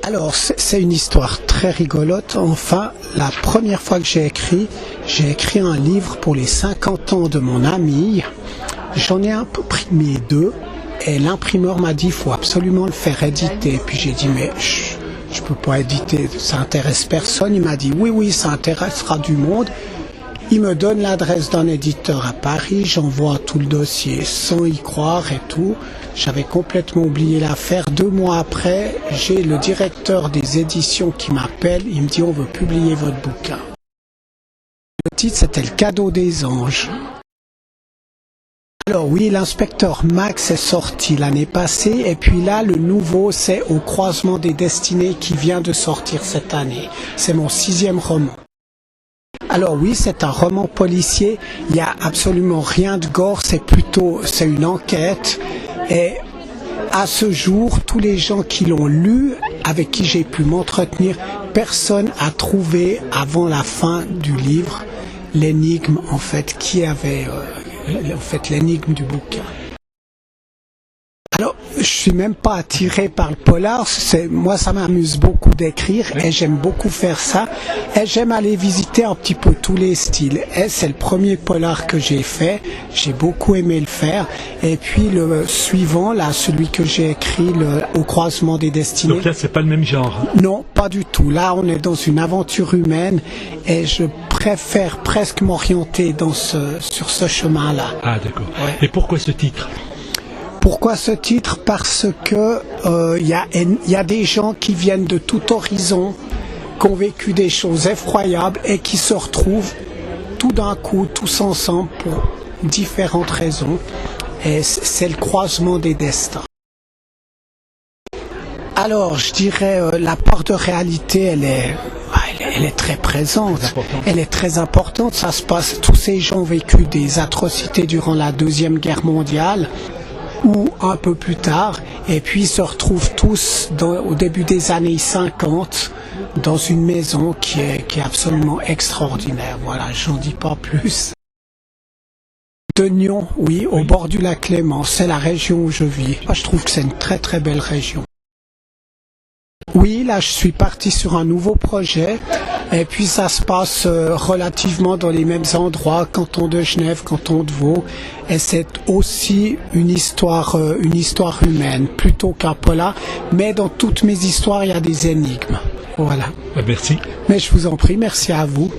Alors, c'est une histoire très rigolote. Enfin, la première fois que j'ai écrit un livre pour les 50 ans de mon ami. J'en ai imprimé 2 et l'imprimeur m'a dit il faut absolument le faire éditer. Puis j'ai dit mais je peux pas éditer, ça intéresse personne. Il m'a dit oui, ça intéressera du monde. Il me donne l'adresse d'un éditeur à Paris, j'envoie tout le dossier sans y croire et tout. J'avais complètement oublié l'affaire. 2 mois après, j'ai le directeur des éditions qui m'appelle, il me dit on veut publier votre bouquin. Le titre c'était Le cadeau des anges. Alors oui, l'inspecteur Max est sorti l'année passée et puis là le nouveau c'est Au croisement des destinées qui vient de sortir cette année. C'est mon 6e roman. Alors oui, c'est un roman policier, il n'y a absolument rien de gore, c'est une enquête et à ce jour, tous les gens qui l'ont lu, avec qui j'ai pu m'entretenir, personne n'a trouvé avant la fin du livre l'énigme en fait qui avait l'énigme du bouquin. Alors, je suis même pas attiré par le polar, moi ça m'amuse beaucoup d'écrire et j'aime beaucoup faire ça et j'aime aller visiter un petit peu tous les styles et c'est le premier polar que j'ai fait, j'ai beaucoup aimé le faire et puis le suivant, là, celui que j'ai écrit, Au croisement des destinées. Donc là c'est pas le même genre. Non, pas du tout, là on est dans une aventure humaine et je préfère presque m'orienter sur ce chemin-là. Ah d'accord. Ouais. Et pourquoi ce titre ? Pourquoi ce titre? Parce que y a des gens qui viennent de tout horizon, qui ont vécu des choses effroyables et qui se retrouvent tout d'un coup, tous ensemble pour différentes raisons. Et c'est le croisement des destins. Alors, je dirais, la part de réalité, elle est très présente. Elle est très importante. Ça se passe, tous ces gens ont vécu des atrocités durant la Deuxième Guerre mondiale. Ou un peu plus tard, et puis ils se retrouvent tous au début des années 50 dans une maison qui est absolument extraordinaire. Voilà, j'en dis pas plus. De Nyon, oui, au bord du lac Léman, c'est la région où je vis. Moi, je trouve que c'est une très très belle région. Oui, là je suis parti sur un nouveau projet et puis ça se passe relativement dans les mêmes endroits, canton de Genève, canton de Vaud, et c'est aussi une histoire humaine plutôt qu'un polar, mais dans toutes mes histoires il y a des énigmes. Voilà. Merci. Mais je vous en prie, merci à vous.